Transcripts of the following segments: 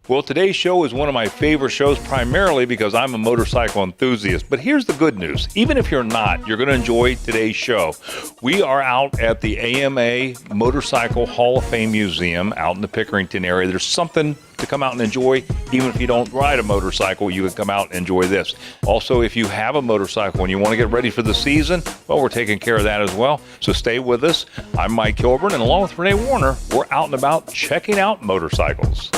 Well, today's show is one of my favorite shows, primarily because I'm a motorcycle enthusiast. But here's the good news. Even if you're not, you're going to enjoy today's show. We are out at the AMA Motorcycle Hall of Fame Museum out in the Pickerington area. There's something to come out and enjoy. Even if you don't ride a motorcycle, you can come out and enjoy this. Also, if you have a motorcycle and you want to get ready for the season, well, we're taking care of that as well. So stay with us. I'm Mike Kilburn, and along with Renee Warner, we're out and about checking out motorcycles.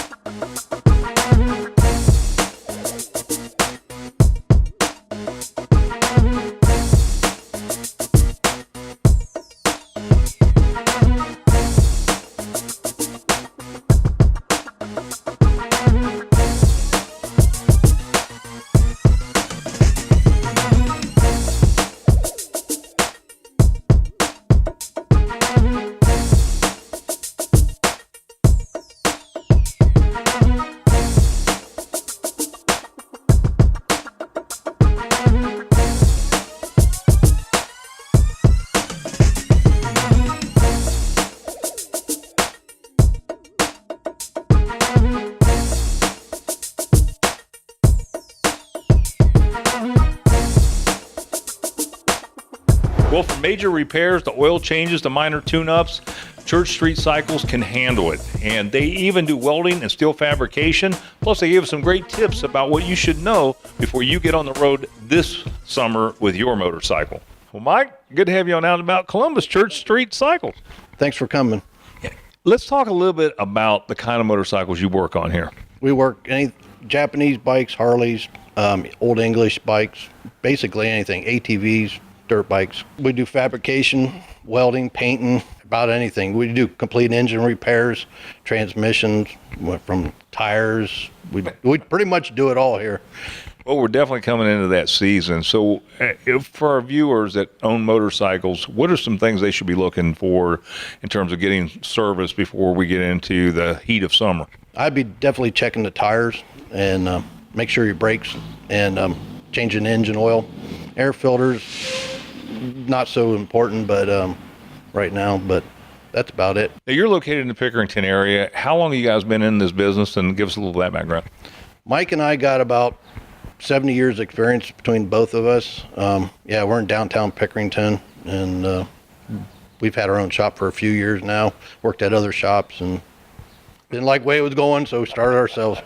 Well, from major repairs to oil changes to minor tune-ups, Church Street Cycles can handle it. And they even do welding and steel fabrication. Plus, they give some great tips about what you should know before you get on the road this summer with your motorcycle. Well, Mike, good to have you on Out and About Columbus, Church Street Cycles. Thanks for coming. Let's talk a little bit about the kind of motorcycles you work on here. We work any Japanese bikes, Harleys, Old English bikes, basically anything, ATVs, dirt bikes. We do fabrication, welding, painting, about anything. We do complete engine repairs, transmissions, from tires. We pretty much do it all here. Well, we're definitely coming into that season. So for our viewers that own motorcycles, what are some things they should be looking for in terms of getting service before we get into the heat of summer? I'd be definitely checking the tires and make sure your brakes and changing engine oil. Air filters, not so important, but right now, but that's about it. Now, you're located in the Pickerington area. How long have you guys been in this business? And give us a little of that background. Mike and I got about 70 years experience between both of us. We're in downtown Pickerington, and we've had our own shop for a few years now. Worked at other shops and didn't like the way it was going, so we started ourselves.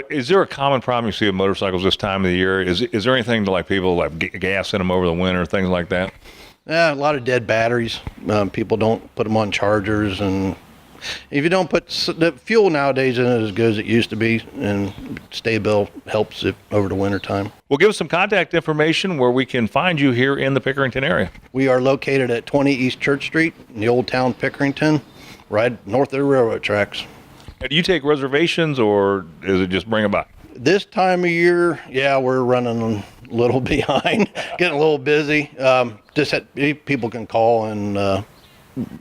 Is there a common problem you see with motorcycles this time of the year? Is there anything to like people like gas in them over the winter, things like that? Yeah, a lot of dead batteries. People don't put them on chargers, and if you don't put the fuel nowadays in it as good as it used to be, and stay-bill helps it over the winter time. Well, give us some contact information where we can find you here in the Pickerington area. We are located at 20 East Church Street in the old town Pickerington, right north of the railroad tracks. Now, do you take reservations, or is it just bring them by? This time of year, yeah, we're running a little behind, getting a little busy. People can call, and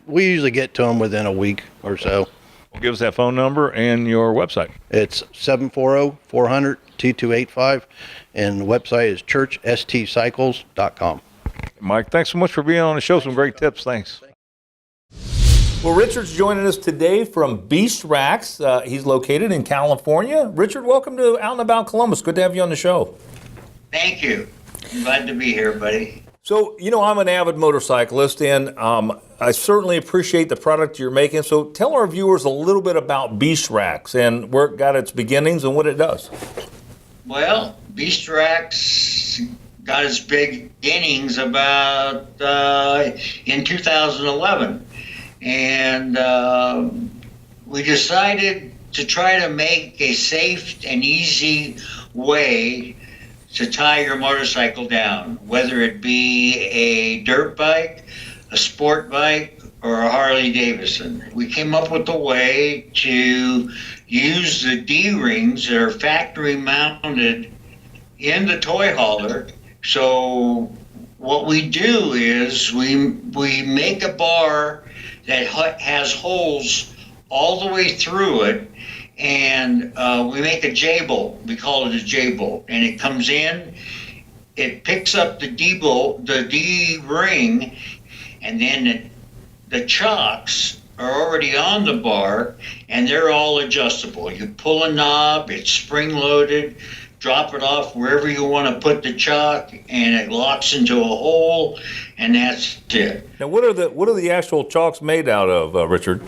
we usually get to them within a week or so. Well, give us that phone number and your website. It's 740-400-2285, and the website is churchstcycles.com. Mike, thanks so much for being on the show. Some great tips. Thanks. Well, Richard's joining us today from Beast Racks. He's located in California. Richard, welcome to Out and About Columbus. Good to have you on the show. Thank you. Glad to be here, buddy. So, I'm an avid motorcyclist, and I certainly appreciate the product you're making. So tell our viewers a little bit about Beast Racks and where it got its beginnings and what it does. Well, Beast Racks got its beginnings about in 2011. And we decided to try to make a safe and easy way to tie your motorcycle down, whether it be a dirt bike, a sport bike, or a Harley Davidson. We came up with a way to use the D-rings that are factory mounted in the toy hauler. So what we do is we make a bar that has holes all the way through it, and we make a J-bolt. We call it a J-bolt, and it comes in, it picks up the D-bolt, the D-ring, and then the chocks are already on the bar, and they're all adjustable. You pull a knob, it's spring-loaded, drop it off wherever you want to put the chalk, and it locks into a hole, and that's it. Now, what are the actual chalks made out of, Richard?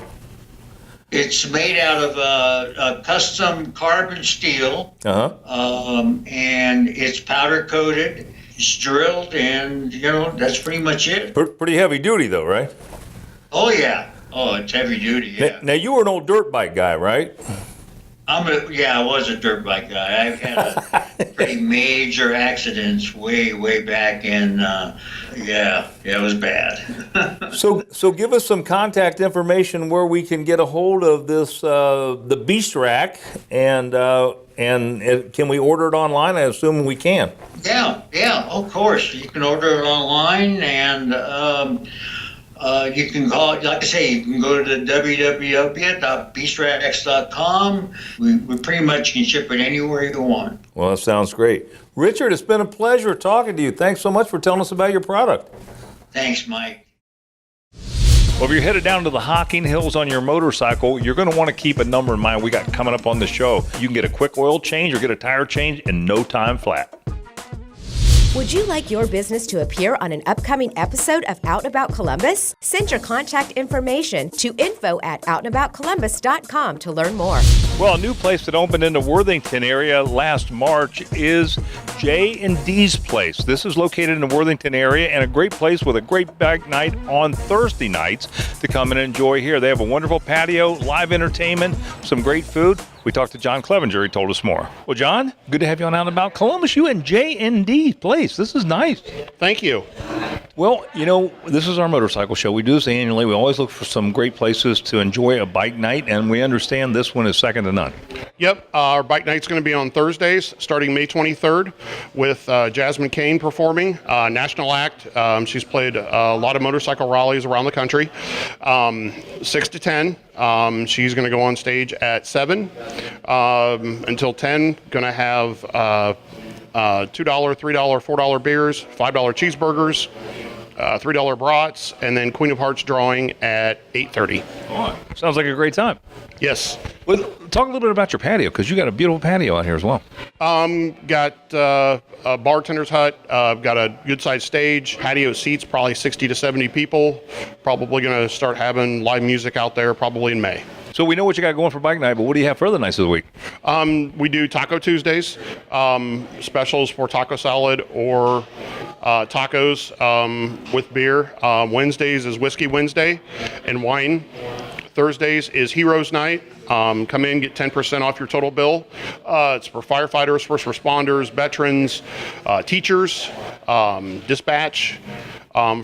It's made out of a custom carbon steel, and it's powder coated. It's drilled, and that's pretty much it. Pretty heavy duty, though, right? Oh yeah. Oh, it's heavy duty. Yeah. Now you were an old dirt bike guy, right? I was a dirt bike guy. I've had a pretty major accidents way back, and it was bad. So give us some contact information where we can get a hold of this, the Beast Rack, and can we order it online? I assume we can. Yeah, of course. You can order it online, and you can call, like I say, you can go to www.beastracks.com. We pretty much can ship it anywhere you want. Well, that sounds great. Richard, it's been a pleasure talking to you. Thanks so much for telling us about your product. Thanks, Mike. Well, if you're headed down to the Hocking Hills on your motorcycle, you're going to want to keep a number in mind we got coming up on the show. You can get a quick oil change or get a tire change in no time flat. Would you like your business to appear on an upcoming episode of Out and About Columbus? Send your contact information to info@outandaboutcolumbus.com to learn more. Well, a new place that opened in the Worthington area last March is J&D's Place. This is located in the Worthington area and a great place with a great bike night on Thursday nights to come and enjoy here. They have a wonderful patio, live entertainment, some great food. We talked to John Clevenger. He told us more. Well, John, good to have you on Out and About Columbus. You and J&D Place. This is nice. Thank you. Well, this is our motorcycle show. We do this annually. We always look for some great places to enjoy a bike night, and we understand this one is second to none. Yep. Our bike night's going to be on Thursdays, starting May 23rd, with Jasmine Kane performing, national act. She's played a lot of motorcycle rallies around the country. 6 to 10. She's going to go on stage at 7 until 10. Going to have $2, $3, $4 beers, $5 cheeseburgers, $3 brats, and then Queen of Hearts drawing at 8:30. Oh, sounds like a great time. Yes. Well, talk a little bit about your patio, because you got a beautiful patio out here as well. Got a bartender's hut. Got a good-sized stage. Patio seats probably 60 to 70 people. Probably going to start having live music out there probably in May. So we know what you got going for bike night, but what do you have for other nights of the week? We do Taco Tuesdays, specials for taco salad or tacos with beer. Wednesdays is Whiskey Wednesday and wine. Thursdays is Heroes Night. Come in, get 10% off your total bill. It's for firefighters, first responders, veterans, teachers, dispatch.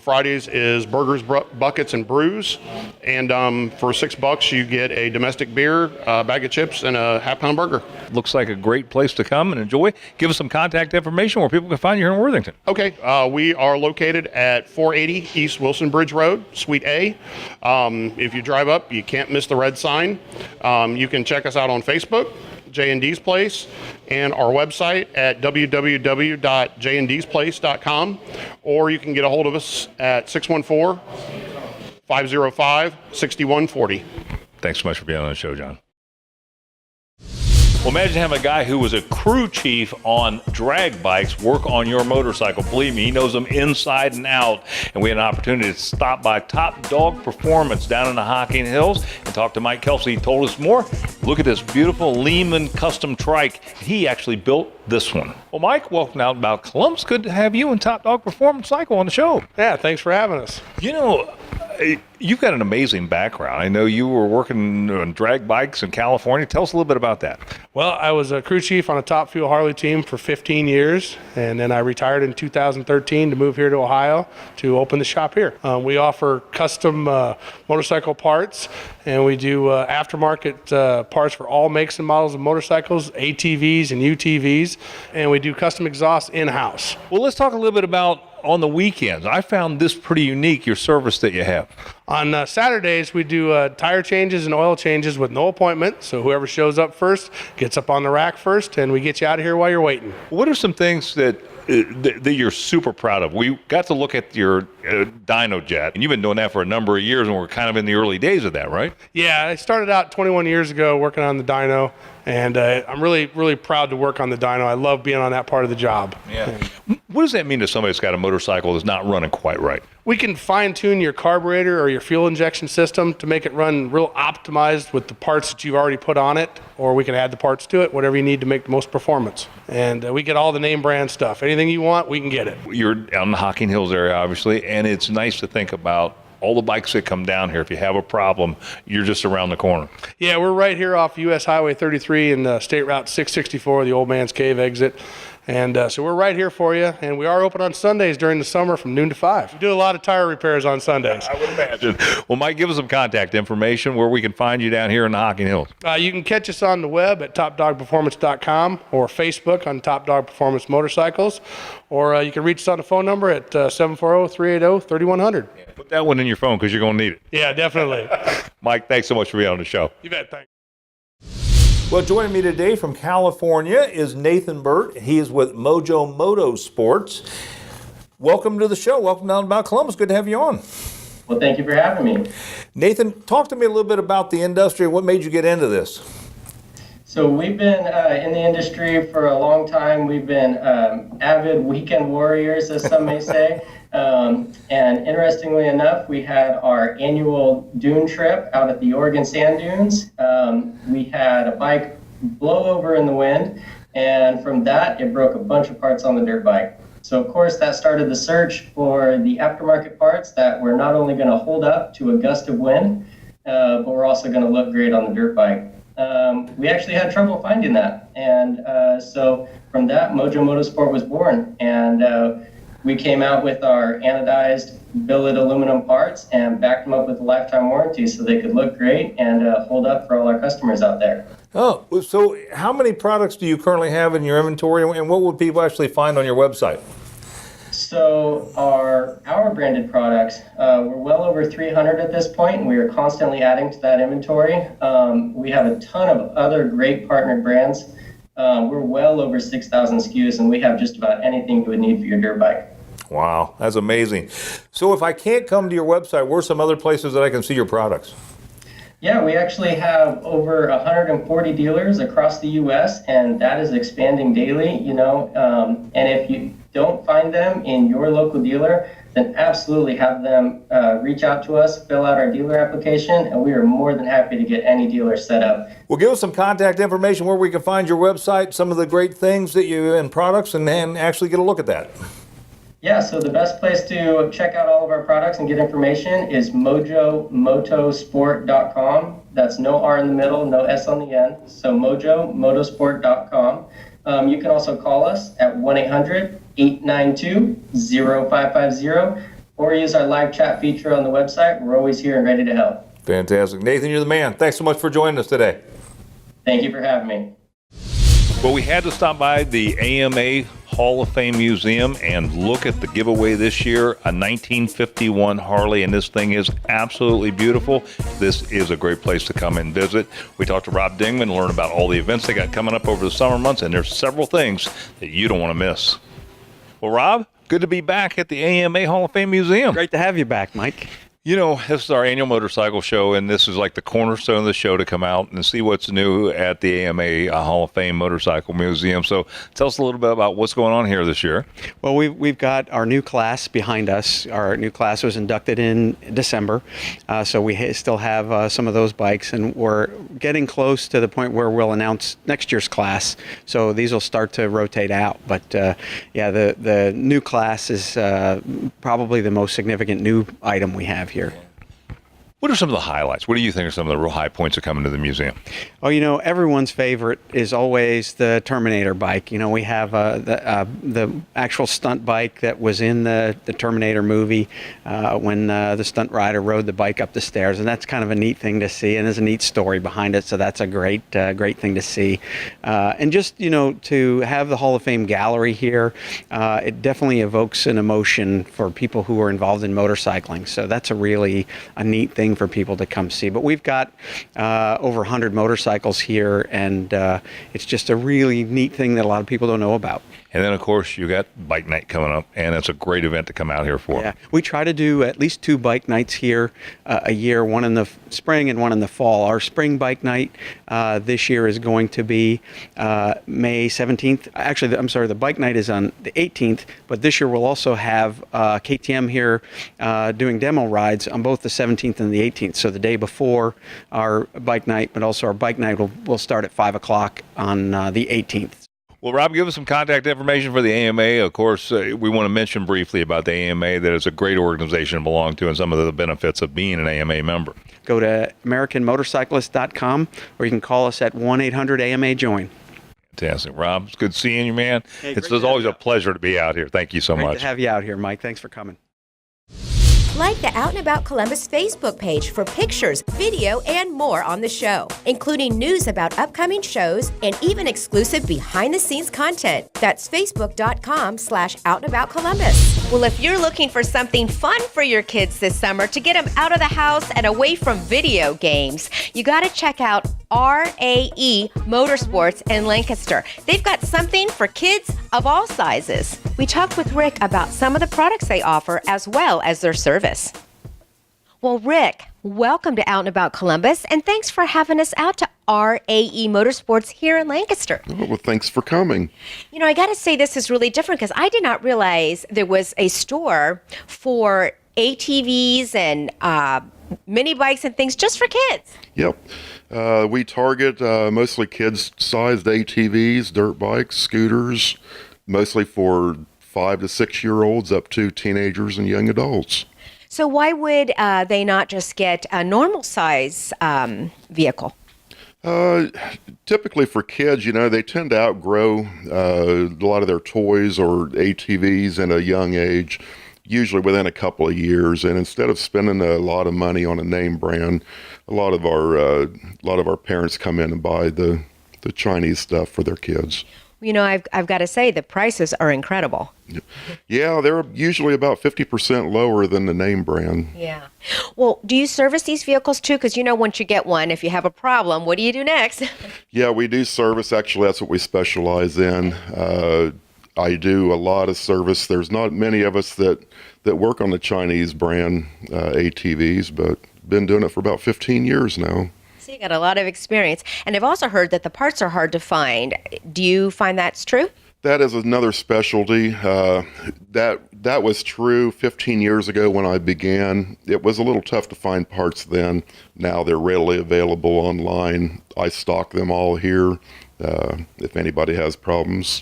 Fridays is burgers, buckets, and brews. And for $6, you get a domestic beer, a bag of chips, and a half-pound burger. Looks like a great place to come and enjoy. Give us some contact information where people can find you here in Worthington. Okay. We are located at 480 East Wilson Bridge Road, Suite A. If you drive up, you can't miss the red sign. You can check us out on Facebook, J&D's Place, and our website at www.jndsplace.com, or you can get a hold of us at 614-505-6140. Thanks so much for being on the show, John. Well, imagine having a guy who was a crew chief on drag bikes work on your motorcycle. Believe me, he knows them inside and out. And we had an opportunity to stop by Top Dog Performance down in the Hocking Hills and talk to Mike Kelsey. He told us more. Look at this beautiful Lehman custom trike. He actually built this one. Well, Mike, welcome out about Columbus. Good to have you and Top Dog Performance Cycle on the show. Yeah, thanks for having us. You've got an amazing background. I know you were working on drag bikes in California. Tell us a little bit about that. Well, I was a crew chief on a Top Fuel Harley team for 15 years, and then I retired in 2013 to move here to Ohio to open the shop here. We offer custom motorcycle parts, and we do aftermarket parts for all makes and models of motorcycles, ATVs and UTVs, and we do custom exhaust in-house. Well, let's talk a little bit about on the weekends? I found this pretty unique, your service that you have. On Saturdays, we do tire changes and oil changes with no appointment. So whoever shows up first gets up on the rack first, and we get you out of here while you're waiting. What are some things that you're super proud of? We got to look at your dyno jet, and you've been doing that for a number of years, and we're kind of in the early days of that, right? Yeah, I started out 21 years ago working on the dyno, and I'm really, really proud to work on the dyno. I love being on that part of the job. Yeah. What does that mean to somebody that's got a motorcycle that's not running quite right? We can fine-tune your carburetor or your fuel injection system to make it run real optimized with the parts that you've already put on it, or we can add the parts to it, whatever you need to make the most performance. And we get all the name brand stuff. Anything you want, we can get it. You're out in the Hocking Hills area, obviously, and it's nice to think about all the bikes that come down here. If you have a problem, you're just around the corner. Yeah, we're right here off US Highway 33 and State Route 664, the Old Man's Cave exit. And so we're right here for you, and we are open on Sundays during the summer from noon to 5. We do a lot of tire repairs on Sundays. I would imagine. Well, Mike, give us some contact information where we can find you down here in the Hocking Hills. You can catch us on the web at topdogperformance.com or Facebook on Top Dog Performance Motorcycles, or you can reach us on the phone number at 740-380-3100. Put that one in your phone because you're going to need it. Yeah, definitely. Mike, thanks so much for being on the show. You bet. Thanks. Well, joining me today from California is Nathan Burt. He is with Mojo Motorsports. Welcome to the show. Welcome down to Columbus. Good to have you on. Well, thank you for having me. Nathan, talk to me a little bit about the industry. What made you get into this? So we've been in the industry for a long time. We've been avid weekend warriors, as some may say. And interestingly enough, we had our annual dune trip out at the Oregon sand dunes. We had a bike blow over in the wind, and from that, it broke a bunch of parts on the dirt bike. So of course, that started the search for the aftermarket parts that were not only going to hold up to a gust of wind, but were also going to look great on the dirt bike. We actually had trouble finding that, and so from that, Mojo Motorsport was born, and we came out with our anodized billet aluminum parts and backed them up with a lifetime warranty so they could look great and hold up for all our customers out there. Oh, so how many products do you currently have in your inventory, and what would people actually find on your website? So our branded products, we're well over 300 at this point, and we are constantly adding to that inventory. We have a ton of other great partnered brands. We're well over 6,000 SKUs, and we have just about anything you would need for your dirt bike. Wow, that's amazing. So if I can't come to your website, where are some other places that I can see your products? Yeah, we actually have over 140 dealers across the U.S., and that is expanding daily, and if you don't find them in your local dealer, then absolutely have them reach out to us, fill out our dealer application, and we are more than happy to get any dealer set up. Well, give us some contact information where we can find your website, some of the great things that you and products, and actually get a look at that. Yeah, so the best place to check out all of our products and get information is mojomotosport.com. That's no R in the middle, no S on the end. So mojomotosport.com. You can also call us at 1-800-892-0550 or use our live chat feature on the website. We're always here and ready to help. Fantastic. Nathan, you're the man. Thanks so much for joining us today. Thank you for having me. Well, we had to stop by the AMA Hall of Fame Museum and look at the giveaway this year, a 1951 Harley, and this thing is absolutely beautiful. This is a great place to come and visit. We talked to Rob Dingman and learn about all the events they got coming up over the summer months, and there's several things that you don't want to miss. Well, Rob, good to be back at the AMA Hall of Fame Museum. Great to have you back, Mike. You know, this is our annual motorcycle show, and this is like the cornerstone of the show to come out and see what's new at the AMA Hall of Fame Motorcycle Museum. So tell us a little bit about what's going on here this year. Well, we've got our new class behind us. Our new class was inducted in December, so we still have some of those bikes, and we're getting close to the point where we'll announce next year's class. So these will start to rotate out. But yeah, the new class is probably the most significant new item we have here. What are some of the highlights? What do you think are some of the real high points of coming to the museum? Oh, everyone's favorite is always the Terminator bike. We have the actual stunt bike that was in the Terminator movie when the stunt rider rode the bike up the stairs, and that's kind of a neat thing to see, and there's a neat story behind it. So that's a great thing to see, and just to have the Hall of Fame gallery here, it definitely evokes an emotion for people who are involved in motorcycling. So that's a neat thing for people to come see. But we've got over 100 motorcycles here, and it's just a really neat thing that a lot of people don't know about. And then, of course, you got Bike Night coming up, and it's a great event to come out here for. Yeah, we try to do at least 2 bike nights here a year, one in the spring and one in the fall. Our spring bike night this year is going to be May 17th. Actually, I'm sorry, the bike night is on the 18th, but this year we'll also have KTM here doing demo rides on both the 17th and the 18th. So the day before our bike night, but also our bike night will start at 5 o'clock on the 18th. Well, Rob, give us some contact information for the AMA. Of course, we want to mention briefly about the AMA that it's a great organization to belong to and some of the benefits of being an AMA member. Go to AmericanMotorcyclist.com, or you can call us at 1-800-AMA-JOIN. Fantastic. Rob, it's good seeing you, man. Hey, it's always a pleasure to be out here. Thank you so much. Great to have you out here, Mike. Thanks for coming. Like the Out and About Columbus Facebook page for pictures, video, and more on the show, including news about upcoming shows and even exclusive behind-the-scenes content. That's facebook.com/OutandAboutColumbus. Well, if you're looking for something fun for your kids this summer to get them out of the house and away from video games, you got to check out RAE Motorsports in Lancaster. They've got something for kids of all sizes. We talked with Rick about some of the products they offer as well as their service. Well, Rick, welcome to Out and About Columbus, and thanks for having us out to RAE Motorsports here in Lancaster. Oh, well, thanks for coming. I got to say this is really different because I did not realize there was a store for ATVs and mini bikes and things just for kids. Yep. We target mostly kids-sized ATVs, dirt bikes, scooters, mostly for 5 to 6-year-olds up to teenagers and young adults. So why would they not just get a normal size vehicle? Typically for kids, they tend to outgrow a lot of their toys or ATVs in a young age, usually within a couple of years. And instead of spending a lot of money on a name brand, a lot of our parents come in and buy the Chinese stuff for their kids. I've got to say the prices are incredible. Yeah, they're usually about 50% lower than the name brand. Yeah. Well, do you service these vehicles too? Because once you get one, if you have a problem, what do you do next? Yeah, we do service. Actually, that's what we specialize in. I do a lot of service. There's not many of us that work on the Chinese brand ATVs, but been doing it for about 15 years now. So you got a lot of experience. And I've also heard that the parts are hard to find. Do you find that's true? That is another specialty. That was true 15 years ago when I began. It was a little tough to find parts then. Now they're readily available online. I stock them all here. If anybody has problems,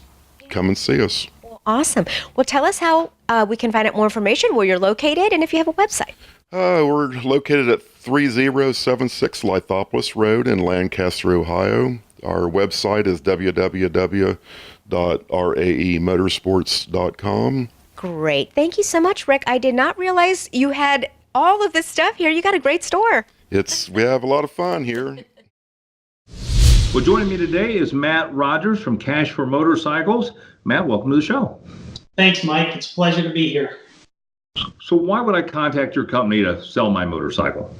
come and see us. Well, awesome. Well, tell us how we can find out more information, where you're located, and if you have a website. We're located at 3076 Lithopolis Road in Lancaster, Ohio. Our website is www.raemotorsports.com. Great. Thank you so much, Rick. I did not realize you had all of this stuff here. You got a great store. We have a lot of fun here. Well, joining me today is Matt Rogers from Cash for Motorcycles. Matt, welcome to the show. Thanks, Mike. It's a pleasure to be here. So why would I contact your company to sell my motorcycle?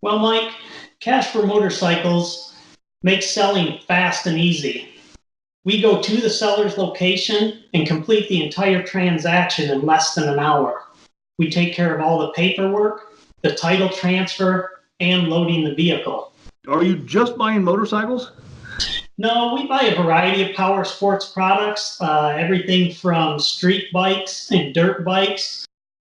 Well, Mike, Cash for Motorcycles makes selling fast and easy. We go to the seller's location and complete the entire transaction in less than an hour. We take care of all the paperwork, the title transfer, and loading the vehicle. Are you just buying motorcycles? No, we buy a variety of power sports products, everything from street bikes and dirt bikes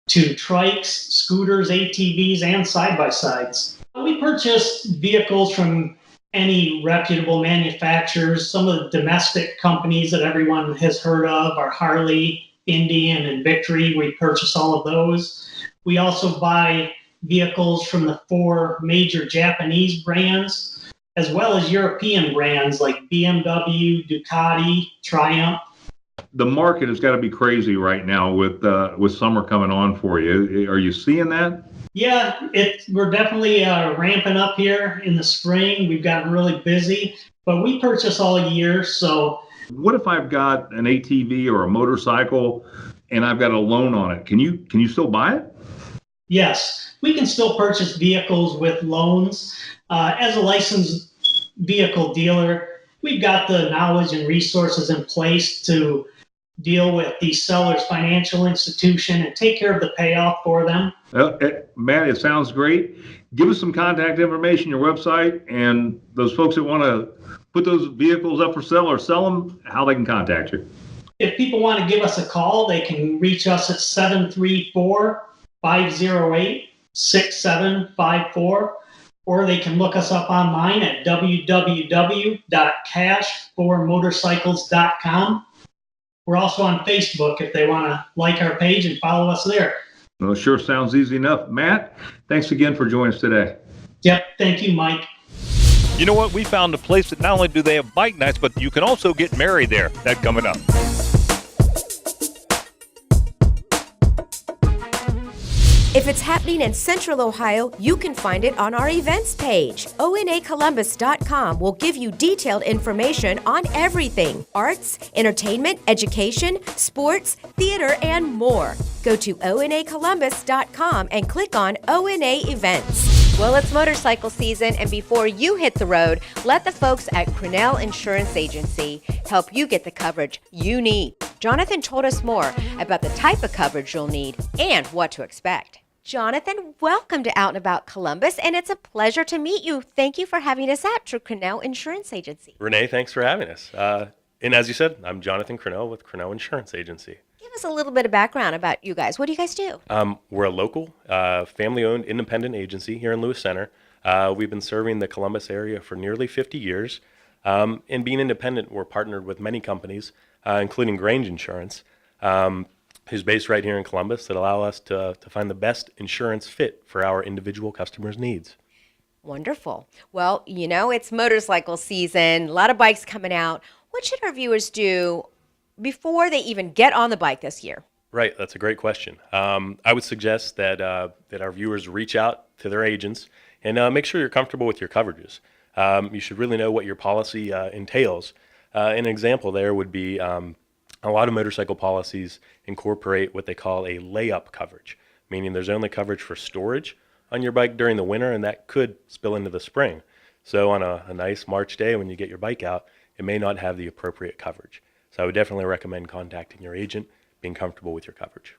to trikes, scooters, ATVs, and side-by-sides. We purchase vehicles from any reputable manufacturers. Some of the domestic companies that everyone has heard of are Harley, Indian, and Victory. We purchase all of those. We also buy vehicles from the 4 major Japanese brands, as well as European brands like BMW, Ducati, Triumph. The market has got to be crazy right now with summer coming on for you. Are you seeing that? Yeah, we're definitely ramping up here in the spring. We've gotten really busy, but we purchase all year. So, what if I've got an ATV or a motorcycle and I've got a loan on it? Can you still buy it? yes, we can still purchase vehicles with loans. As a licensed vehicle dealer, we've got the knowledge and resources in place to deal with the seller's financial institution and take care of the payoff for them. Matt, it sounds great. Give us some contact information, your website, and those folks that want to put those vehicles up for sale or sell them, how they can contact you. If people want to give us a call, they can reach us at 734-508-6754, or they can look us up online at www.cash4motorcycles.com. We're also on Facebook if they want to like our page and follow us there. Well, sure sounds easy enough. Matt, thanks again for joining us today. Yep, thank you, Mike. You know what? We found a place that not only do they have bike nights, but you can also get married there. That's coming up. If it's happening in Central Ohio, you can find it on our events page. ONAColumbus.com will give you detailed information on everything: arts, entertainment, education, sports, theater, and more. Go to ONAColumbus.com and click on ONA Events. Well, it's motorcycle season, and before you hit the road, let the folks at Grinnell Insurance Agency help you get the coverage you need. Jonathan told us more about the type of coverage you'll need and what to expect. Jonathan, welcome to Out and About Columbus, and it's a pleasure to meet you. Thank you for having us out to Grinnell Insurance Agency. Renee, thanks for having us. And as you said, I'm Jonathan Grinnell with Grinnell Insurance Agency. Give us a little bit of background about you guys. What do you guys do? We're a local, family-owned, independent agency here in Lewis Center. We've been serving the Columbus area for nearly 50 years. And being independent, we're partnered with many companies, including Grange Insurance, who's based right here in Columbus, that allow us to find the best insurance fit for our individual customers' needs. Wonderful. Well, you know, it's motorcycle season, a lot of bikes coming out. What should our viewers do before they even get on the bike this year? Right, that's a great question. I would suggest that our viewers reach out to their agents and make sure you're comfortable with your coverages. You should really know what your policy entails. An example there would be a lot of motorcycle policies incorporate what they call a layup coverage, meaning there's only coverage for storage on your bike during the winter, and that could spill into the spring. So on a nice March day when you get your bike out, it may not have the appropriate coverage. So I would definitely recommend contacting your agent, being comfortable with your coverage.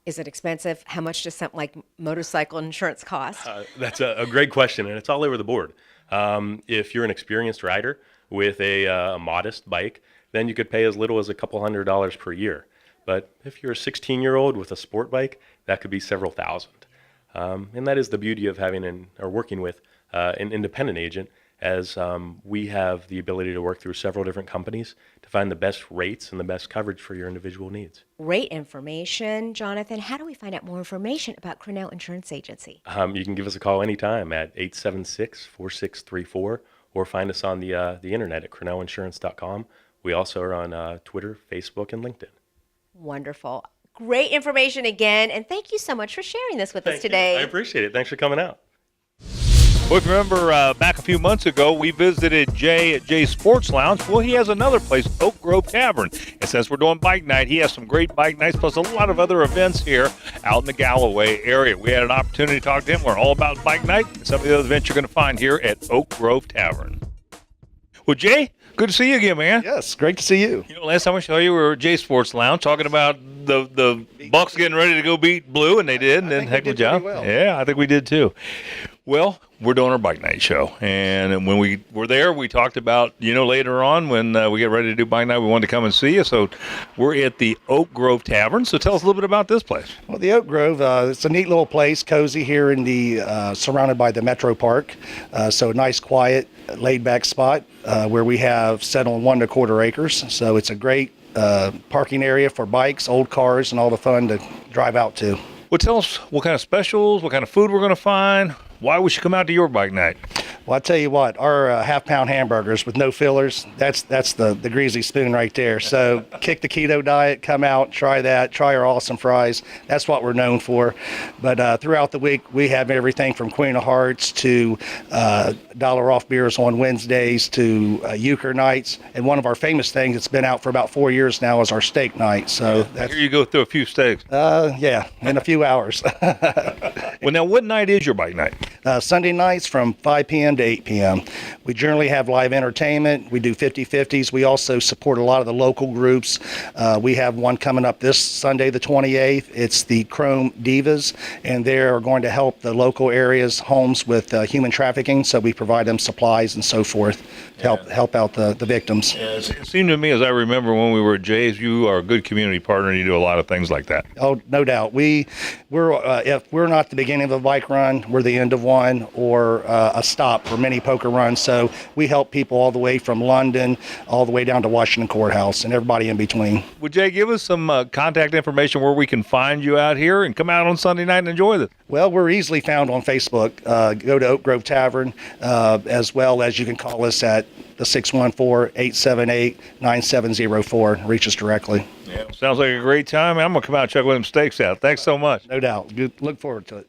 Is it expensive? How much does something like motorcycle insurance cost? That's a great question, and it's all over the board. If you're an experienced rider with a modest bike, then you could pay as little as a couple $100s per year. But if you're a 16-year-old with a sport bike, that could be several thousand. And that is the beauty of having working with an independent agent, as we have the ability to work through several different companies to find the best rates and the best coverage for your individual needs. Rate information, Jonathan. How do we find out more information about Grinnell Insurance Agency? You can give us a call anytime at 876-4634, or find us on the internet at CrinnellInsurance.com. We also are on Twitter, Facebook, and LinkedIn. Wonderful. Great information again, and thank you so much for sharing this with us today. I appreciate it. Thanks for coming out. Well, if you remember back a few months ago, we visited Jay at Jay's Sports Lounge. Well, he has another place, Oak Grove Tavern. And since we're doing bike night, he has some great bike nights, plus a lot of other events here out in the Galloway area. We had an opportunity to talk to him. We're all about bike night and some of the other events you're going to find here at Oak Grove Tavern. Well, Jay, good to see you again, man. Yes, great to see you. You know, last time I saw you, we were at Jay's Sports Lounge talking about the Bucks getting ready to go beat Blue, and they did, and then heck of a job. Well. Yeah, I think we did too. Well, we're doing our bike night show, and when we were there, we talked about, later on when we get ready to do bike night, we wanted to come and see you. So we're at the Oak Grove Tavern. So tell us a little bit about this place. Well, the Oak Grove, it's a neat little place, cozy here in the surrounded by the Metro Park. So a nice, quiet, laid-back spot where we have set on 1 1/4 acres. So it's a great parking area for bikes, old cars, and all the fun to drive out to. Well, tell us what kind of specials, what kind of food we're going to find, why we should come out to your bike night. Well, I tell you what, our half-pound hamburgers with no fillers, that's the greasy spoon right there. So kick the keto diet, come out, try that, try our awesome fries. That's what we're known for. But throughout the week, we have everything from Queen of Hearts to dollar off beers on Wednesdays to euchre nights. And one of our famous things that's been out for about 4 years now is our steak night. So that's, Here you go through a few steaks. yeah, in a few hours. Well, now, what night is your bike night? Sunday nights from 5 p.m. to 8 p.m. We generally have live entertainment. We do 50-50s. We also support a lot of the local groups. We have one coming up this Sunday, the 28th. It's the Chrome Divas, and they are going to help the local areas, homes with human trafficking. So we provide them supplies and so forth to help out the victims. Yeah, it seemed to me, as I remember when we were at Jay's, you are a good community partner and you do a lot of things like that. Oh, no doubt. We're if we're not the beginning of a bike run, we're the end of one or a stop for many poker runs. So we help people all the way from London all the way down to Washington Courthouse and everybody in between. Would Jay give us some contact information where we can find you out here and come out on Sunday night and enjoy this? Well, we're easily found on Facebook. Go to Oak Grove Tavern, as well as you can call us at the 614-878-9704. Reach us directly. Yeah, sounds like a great time. I'm going to come out and check one of them steaks out. Thanks so much. No doubt. Good. Look forward to it.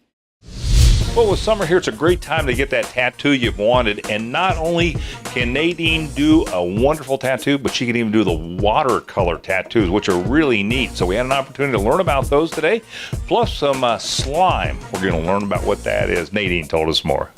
Well, with summer here, it's a great time to get that tattoo you've wanted. And not only can Nadine do a wonderful tattoo, but she can even do the watercolor tattoos, which are really neat. So we had an opportunity to learn about those today, plus some slime. We're going to learn about what that is. Nadine told us more.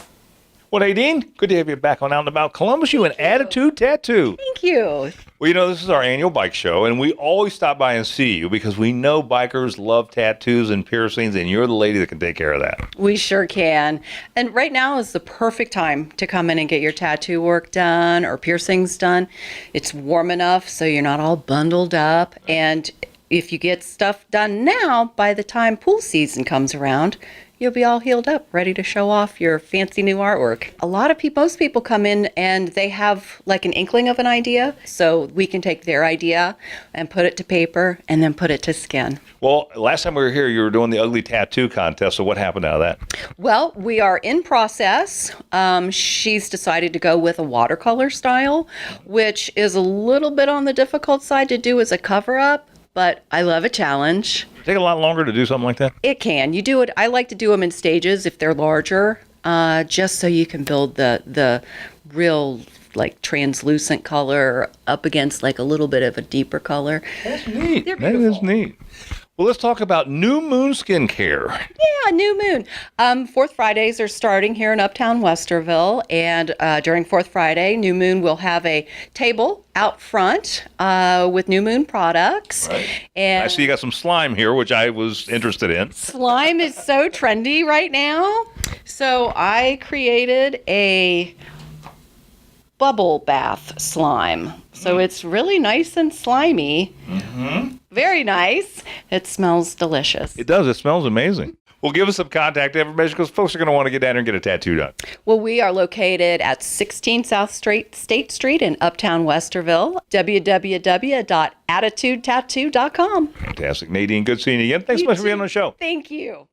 Well, Nadine, good to have you back on Out and About Columbus. You an attitude tattoo. Thank you. Well, you know, this is our annual bike show, and we always stop by and see you because we know bikers love tattoos and piercings, and you're the lady that can take care of that. We sure can. And right now is the perfect time to come in and get your tattoo work done or piercings done. It's warm enough so you're not all bundled up. And if you get stuff done now, by the time pool season comes around, you'll be all healed up, ready to show off your fancy new artwork. Most people come in and they have like an inkling of an idea, so we can take their idea and put it to paper and then put it to skin. Well, last time we were here, you were doing the ugly tattoo contest, so what happened out of that? Well, we are in process. She's decided to go with a watercolor style, which is a little bit on the difficult side to do as a cover-up, but I love a challenge. Take a lot longer to do something like that? It can. You do it. I like to do them in stages if they're larger, just so you can build the real like translucent color up against like a little bit of a deeper color. That's neat. That is neat. Well, let's talk about New Moon Skincare. Yeah, New Moon. Fourth Fridays are starting here in Uptown Westerville, and during Fourth Friday, New Moon will have a table out front with New Moon products. Right. And I see you got some slime here, which I was interested in. slime is so trendy right now, so I created a bubble bath slime. So it's really nice and slimy. Mm-hmm. Very nice. It smells delicious. It does. It smells amazing. Well, give us some contact information because folks are going to want to get down here and get a tattoo done. Well, we are located at 16 South State Street in Uptown Westerville. www.attitudetattoo.com. Fantastic. Nadine, good seeing you again. Thanks so much for being on the show. Thank you.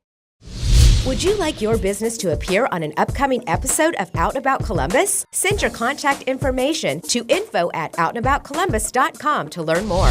Would you like your business to appear on an upcoming episode of Out and About Columbus? Send your contact information to info@outandaboutcolumbus.com to learn more.